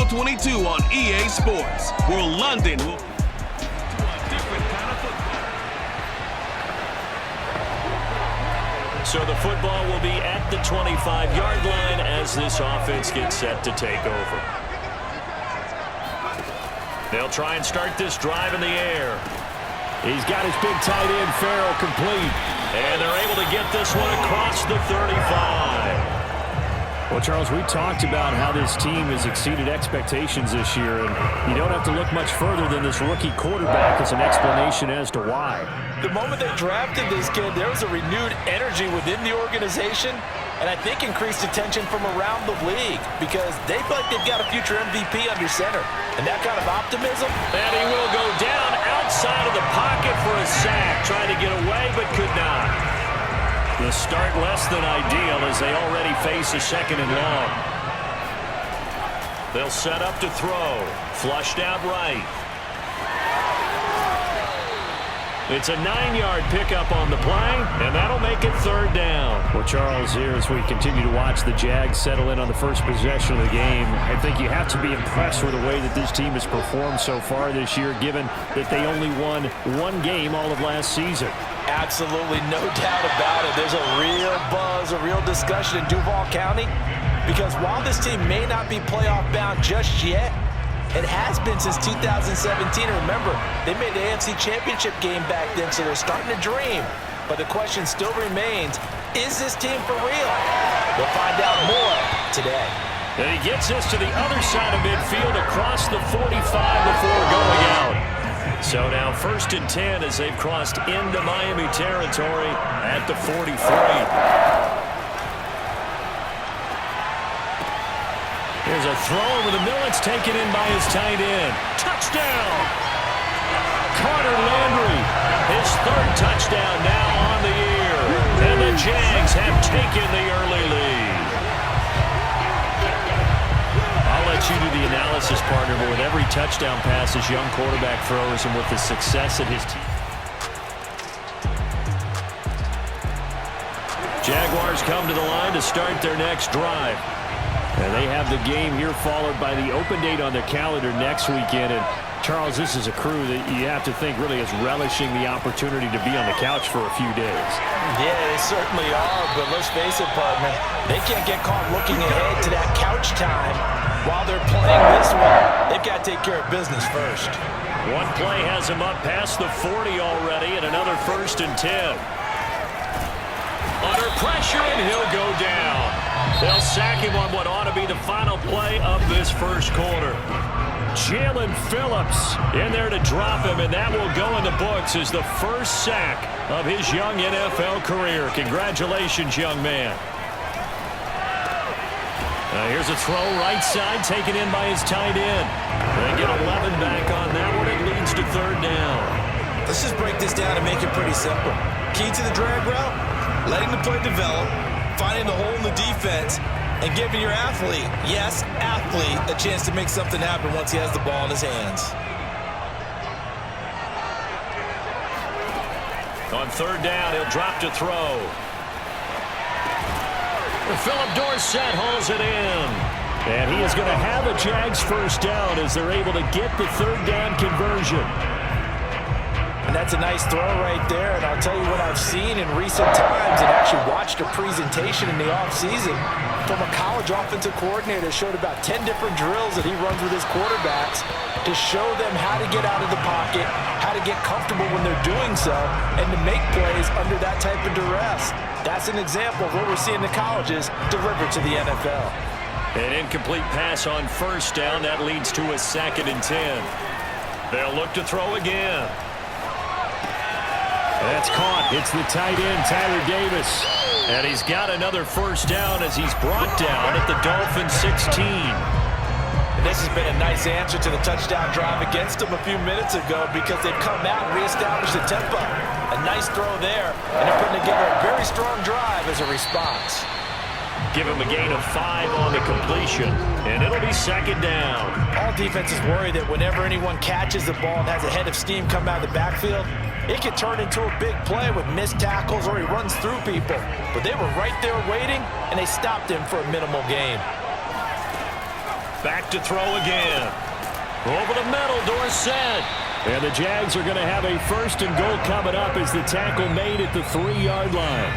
2022 on EA Sports, where London will to a different kind of football. So the football will be at the 25-yard line as this offense gets set to take over. They'll try and start this drive in the air. He's got his big tight end, Farrell, complete. And they're able to get this one across the 35. Well, Charles, we talked about how this team has exceeded expectations this year, and you don't have to look much further than this rookie quarterback as an explanation as to why. The moment they drafted this kid, there was a renewed energy within the organization, and I think increased attention from around the league because they feel like they've got a future MVP under center. And that kind of optimism. And he will go down outside of the pocket for a sack, trying to get away but could not. The start less than ideal as they already face a second and long. They'll set up to throw. Flushed out right. It's a 9-yard pickup on the play, and that'll make it third down. Well, Charles, here as we continue to watch the Jags settle in on the first possession of the game, I think you have to be impressed with the way that this team has performed so far this year, given that they only won one game all of last season. Absolutely no doubt about it. There's a real buzz, a real discussion in Duval County because while this team may not be playoff bound just yet, it has been since 2017. Remember, they made the AFC Championship game back then, so they're starting to dream. But the question still remains, is this team for real? We'll find out more today. And he gets this to the other side of midfield across the 45 before going out. So now 1st and 10 as they've crossed into Miami territory at the 43. Here's a throw over the middle. It's taken in by his tight end. Touchdown! Carter Landry, his 3rd touchdown now on the year. And the Jags have taken the early lead. I'll let you do the analysis, partner, but with every touchdown pass this young quarterback throws and with the success that his team. Jaguars come to the line to start their next drive. And they have the game here followed by the open date on their calendar next weekend. And, Charles, this is a crew that you have to think really is relishing the opportunity to be on the couch for a few days. Yeah, they certainly are, but let's face it, partner, they can't get caught looking ahead to that couch time while they're playing this one. They've got to take care of business first. One play has him up past the 40 already, and another 1st and 10. Under pressure, and he'll go down. They'll sack him on what ought to be the final play of this first quarter. Jalen Phillips in there to drop him, and that will go in the books as the first sack of his young NFL career. Congratulations, young man. Here's a throw right side, taken in by his tight end. They get 11 back on that one. It leads to 3rd down. Let's just break this down and make it pretty simple. Key to the drag route, letting the play develop, finding the hole in the defense, and giving your athlete, yes, athlete, a chance to make something happen once he has the ball in his hands. On 3rd down, he'll drop to throw. Philip Dorsett hauls it in. And he is going to have a Jags first down as they're able to get the 3rd down conversion. And that's a nice throw right there. And I'll tell you what I've seen in recent times and actually watched a presentation in the offseason from a college offensive coordinator that showed about 10 different drills that he runs with his quarterbacks to show them how to get out of the pocket, how to get comfortable when they're doing so, and to make plays under that type of duress. That's an example of what we're seeing the colleges deliver to the NFL. An incomplete pass on 1st down. That leads to a 2nd and 10. They'll look to throw again. That's caught. It's the tight end, Tyler Davis. And he's got another 1st down as he's brought down at the Dolphins 16. And this has been a nice answer to the touchdown drive against them a few minutes ago because they've come out and reestablished the tempo. A nice throw there, and they're putting together a very strong drive as a response. Give him a gain of 5 on the completion, and it'll be 2nd down. All defenses worry that whenever anyone catches the ball and has a head of steam come out of the backfield, it can turn into a big play with missed tackles or he runs through people. But they were right there waiting, and they stopped him for a minimal gain. Back to throw again. Over the middle, Dorsett. And the Jags are going to have a 1st and goal coming up as the tackle made at the 3-yard line.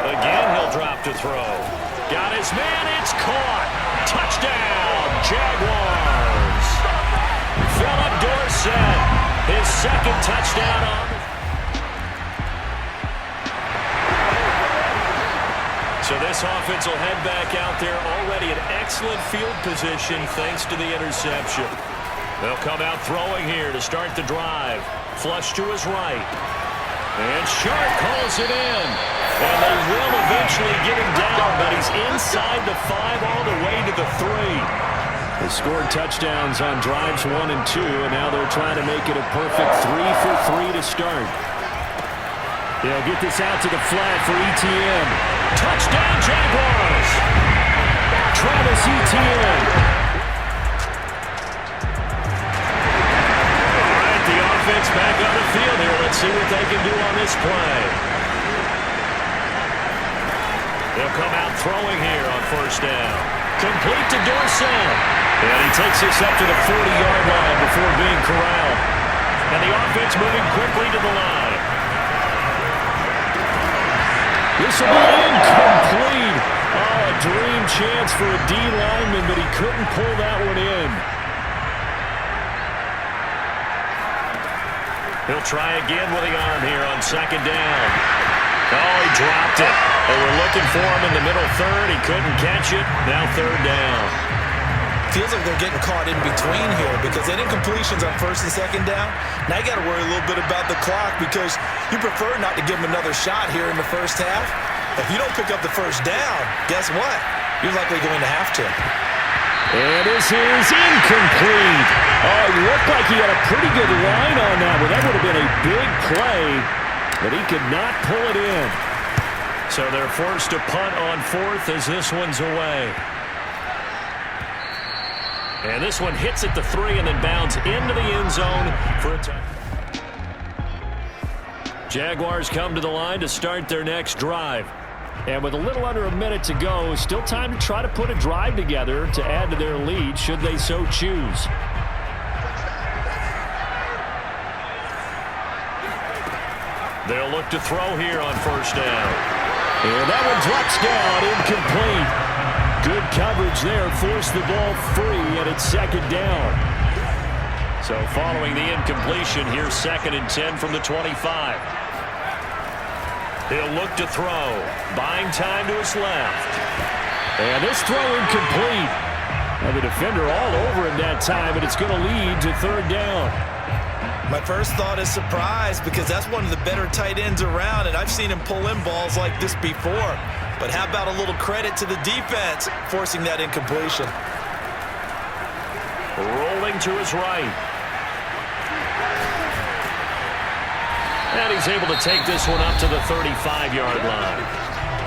Again, he'll drop to throw. Got his man, it's caught. Touchdown, Jaguars. Philip Dorsett, his 2nd touchdown on the... So this offense will head back out there already in excellent field position thanks to the interception. They'll come out throwing here to start the drive. Flush to his right. And Sharp calls it in. And they will eventually get him down, but he's inside the 5 all the way to the 3. They scored touchdowns on drives 1 and 2, and now they're trying to make it a perfect 3 for 3 to start. They'll get this out to the flat for Etienne. Touchdown, Jaguars! Travis Etienne. All right, the offense back on the field here. Let's see what they can do on this play. They'll come out throwing here on 1st down. Complete to Dorsett. And he takes this up to the 40-yard line before being corralled. And the offense moving quickly to the line. This will be incomplete. Oh, a dream chance for a D lineman, but he couldn't pull that one in. He'll try again with the arm here on 2nd down. Oh, he dropped it. They were looking for him in the middle 3rd. He couldn't catch it. Now 3rd down. Feels like they're getting caught in between here because they did incompletions on 1st and 2nd down. Now you got to worry a little bit about the clock because you prefer not to give them another shot here in the 1st half. If you don't pick up the 1st down, guess what? You're likely going to have to. And this is incomplete. Oh, it looked like he had a pretty good line on that one. That would have been a big play, but he could not pull it in. So they're forced to punt on 4th as this one's away. And this one hits at the 3 and then bounds into the end zone for a touchdown. Jaguars come to the line to start their next drive. And with a little under a minute to go, still time to try to put a drive together to add to their lead should they so choose. They'll look to throw here on 1st down. And that one drops down, incomplete. Good coverage there, forced the ball free, and it's 2nd down. So following the incompletion, here's 2nd and 10 from the 25. He'll look to throw, buying time to his left. And this throw incomplete. And the defender all over him that time, and it's going to lead to 3rd down. My first thought is surprise because that's one of the better tight ends around, and I've seen him pull in balls like this before. But how about a little credit to the defense forcing that incompletion? Rolling to his right. And he's able to take this one up to the 35-yard line.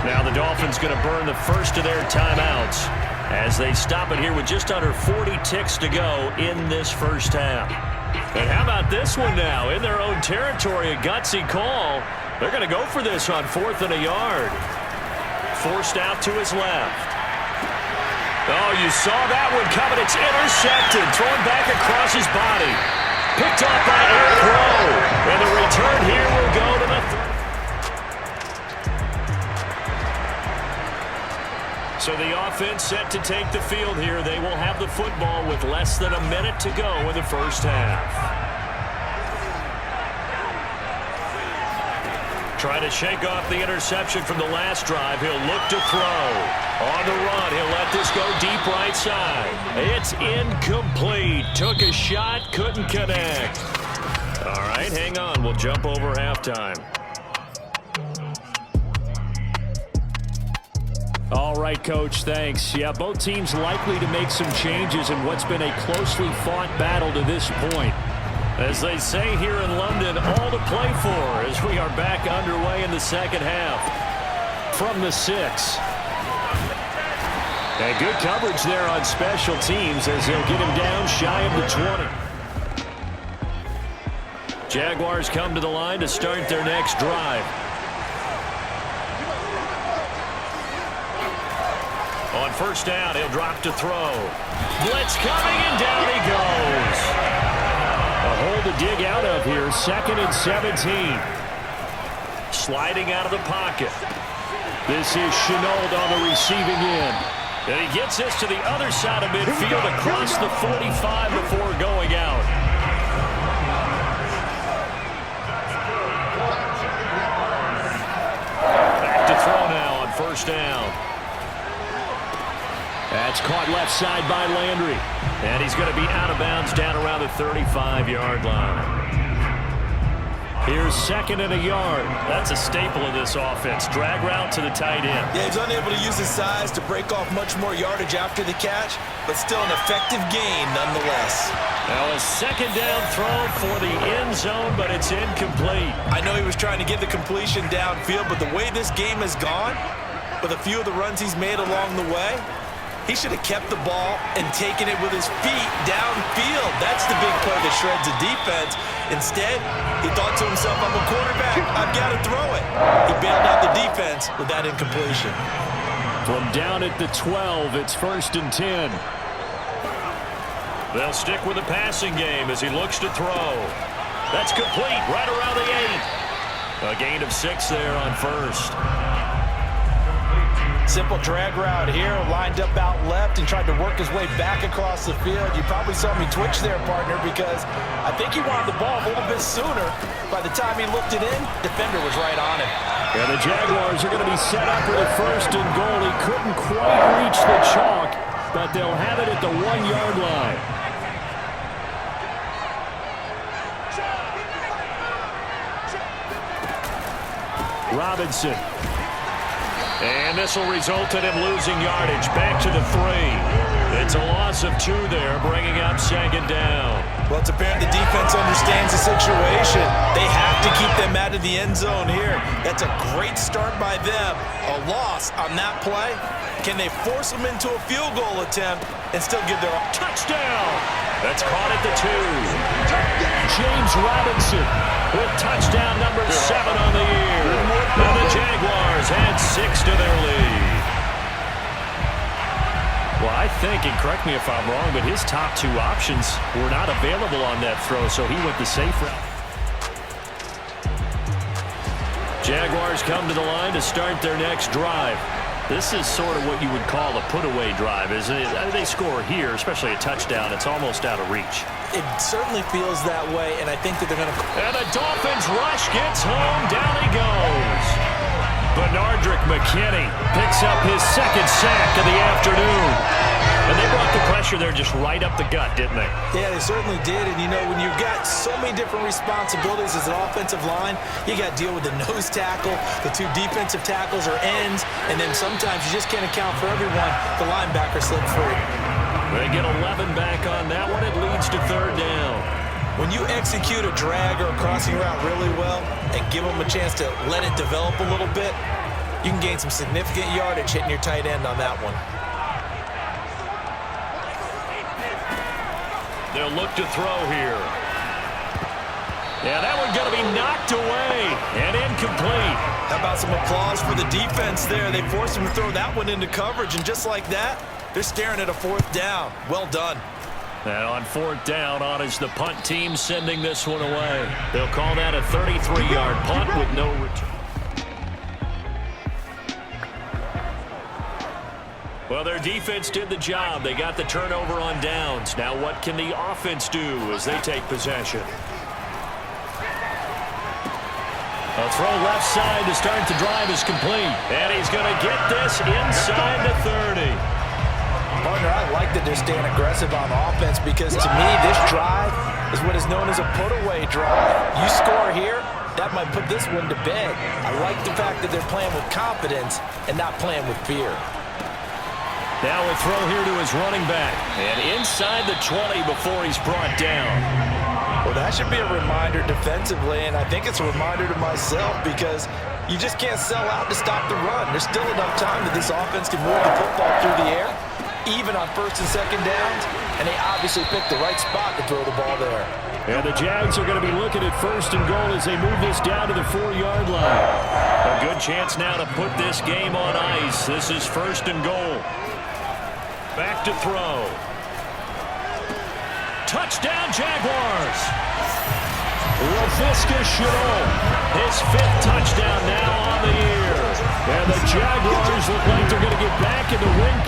Now the Dolphins going to burn the 1st of their timeouts as they stop it here with just under 40 ticks to go in this 1st half. And how about this one now? In their own territory, a gutsy call. They're going to go for this on 4th and a yard. Forced out to his left. Oh, you saw that one coming. It's intercepted. Thrown back across his body. Picked off by Eric Rowe. And the return here will go to the... So the offense set to take the field here. They will have the football with less than a minute to go in the 1st half. Trying to shake off the interception from the last drive. He'll look to throw. On the run, he'll let this go deep right side. It's incomplete. Took a shot, couldn't connect. All right, hang on. We'll jump over halftime. All right, Coach, thanks. Yeah, both teams likely to make some changes in what's been a closely fought battle to this point. As they say here in London, all to play for as we are back underway in the 2nd half. From the 6. And good coverage there on special teams as they'll get him down shy of the 20. Jaguars come to the line to start their next drive. first down, he'll drop to throw. Blitz coming, and down he goes. A hole to dig out of here, 2nd and 17. Sliding out of the pocket. This is Chenault on the receiving end. And he gets this to the other side of midfield across the 45 before going out. Back to throw now on first down. That's caught left side by Landry. And he's going to be out of bounds down around the 35-yard line. Here's 2nd and a yard. That's a staple of this offense. Drag route to the tight end. Yeah, he's unable to use his size to break off much more yardage after the catch, but still an effective gain nonetheless. Now a 2nd down throw for the end zone, but it's incomplete. I know he was trying to get the completion downfield, but the way this game has gone, with a few of the runs he's made along the way, he should have kept the ball and taken it with his feet downfield. That's the big play that shreds a defense. Instead, he thought to himself, I'm a quarterback, I've got to throw it. He bailed out the defense with that incompletion. From down at the 12, it's 1st and 10. They'll stick with the passing game as he looks to throw. That's complete, right around the 8. A gain of 6 there on first. Simple drag route here, lined up out left and tried to work his way back across the field. You probably saw me twitch there, partner, because I think he wanted the ball a little bit sooner. By the time he looked it in, defender was right on him. Yeah, the Jaguars are going to be set up with a 1st and goal. He couldn't quite reach the chalk, but they'll have it at the 1-yard line. Robinson. And this will result in him losing yardage. Back to the 3. It's a loss of 2 there, bringing up 2nd down. Well, it's apparent the defense understands the situation. They have to keep them out of the end zone here. That's a great start by them. A loss on that play. Can they force them into a field goal attempt and still give their touchdown? That's caught at the 2. James Robinson with touchdown number 7 on the year. And the Jaguars add 6 to their lead. Well, I think, and correct me if I'm wrong, but his top 2 options were not available on that throw, so he went the safe route. Jaguars come to the line to start their next drive. This is sort of what you would call a put-away drive, isn't it? They score here, especially a touchdown. It's almost out of reach. It certainly feels that way, and I think that they're going to... And the Dolphins rush gets home. Down he goes. Bernardrick McKinney picks up his 2nd sack of the afternoon. And they brought the pressure there just right up the gut, didn't they? Yeah, they certainly did. And, you know, when you've got so many different responsibilities as an offensive line, you got to deal with the nose tackle, the 2 defensive tackles or ends, and then sometimes you just can't account for everyone. The linebacker slipped free. They get 11 back on that one. It leads to 3rd down. When you execute a drag or a crossing route really well and give them a chance to let it develop a little bit, you can gain some significant yardage hitting your tight end on that one. They'll look to throw here. Yeah, that one's going to be knocked away and incomplete. How about some applause for the defense there? They forced him to throw that one into coverage, and just like that, they're staring at a 4th down. Well done. And on 4th down, on is the punt team sending this one away. They'll call that a 33-yard punt with no return. Well, their defense did the job. They got the turnover on downs. Now what can the offense do as they take possession? A throw left side to start the drive is complete. And he's going to get this inside the 30. Partner, I like that they're staying aggressive on offense because, to me, this drive is what is known as a put-away drive. You score here, that might put this one to bed. I like the fact that they're playing with confidence and not playing with fear. Now a throw here to his running back. And inside the 20 before he's brought down. Well, that should be a reminder defensively, and I think it's a reminder to myself because you just can't sell out to stop the run. There's still enough time that this offense can move the football through the air, even on 1st and 2nd downs, and they obviously picked the right spot to throw the ball there. And the Jags are going to be looking at 1st and goal as they move this down to the 4-yard line. A good chance now to put this game on ice. This is 1st and goal. Back to throw. Touchdown, Jaguars. Laviska Shenault, his 5th touchdown now on the year. And the Jaguars look like they're going to get back in the win.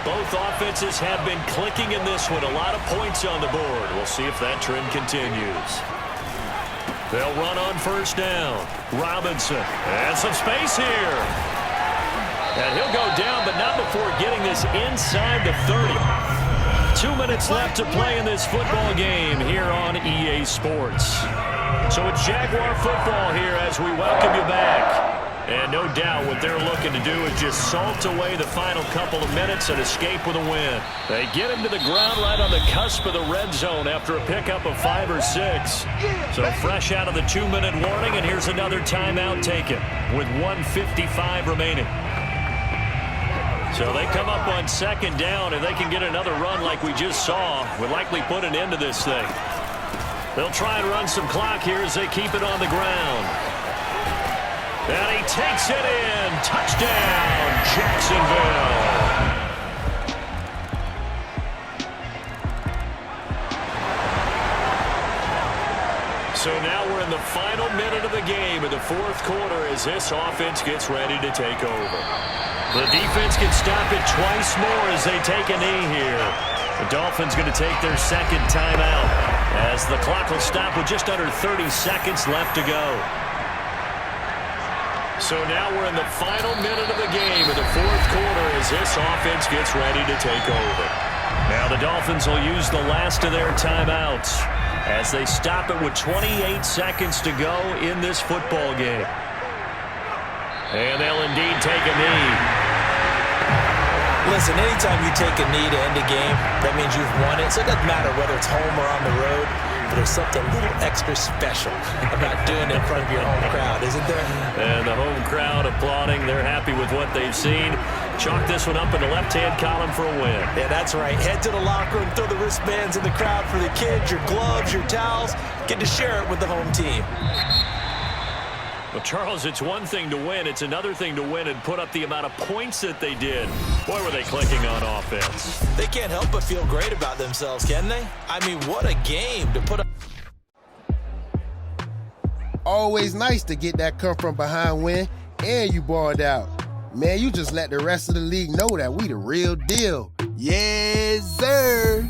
Both offenses have been clicking in this one. A lot of points on the board. We'll see if that trend continues. They'll run on first down. Robinson. And some space here. And he'll go down, but not before getting this inside the 30. 2 minutes left to play in this football game here on EA Sports. So it's Jaguar football here as we welcome you back. And no doubt what they're looking to do is just salt away the final couple of minutes and escape with a win. They get him to the ground right on the cusp of the red zone after a pickup of 5 or 6. So fresh out of the 2-minute warning, and here's another timeout taken with 1:55 remaining. So they come up on second down. If they can get another run like we just saw, would likely put an end to this thing. They'll try and run some clock here as they keep it on the ground. And he takes it in. Touchdown, Jacksonville. So now we're in the final minute of the game in the 4th quarter as this offense gets ready to take over. The defense can stop it twice more as they take a knee here. The Dolphins going to take their second timeout as the clock will stop with just under 30 seconds left to go. So now we're in the final minute of the game in the 4th quarter as this offense gets ready to take over. Now the Dolphins will use the last of their timeouts as they stop it with 28 seconds to go in this football game. And they'll indeed take a knee. Listen, anytime you take a knee to end a game, that means you've won it. So it doesn't matter whether it's home or on the road, but there's something a little extra special about doing it in front of your home crowd, isn't there? And the home crowd applauding. They're happy with what they've seen. Chalk this one up in the left-hand column for a win. Yeah, that's right. Head to the locker room, throw the wristbands in the crowd for the kids, your gloves, your towels. Get to share it with the home team. Well, Charles, it's one thing to win. It's another thing to win and put up the amount of points that they did. Boy, were they clicking on offense. They can't help but feel great about themselves, can they? I mean, what a game to put up. Always nice to get that come-from-behind win, and you balled out. Man, you just let the rest of the league know that we the real deal. Yes, sir.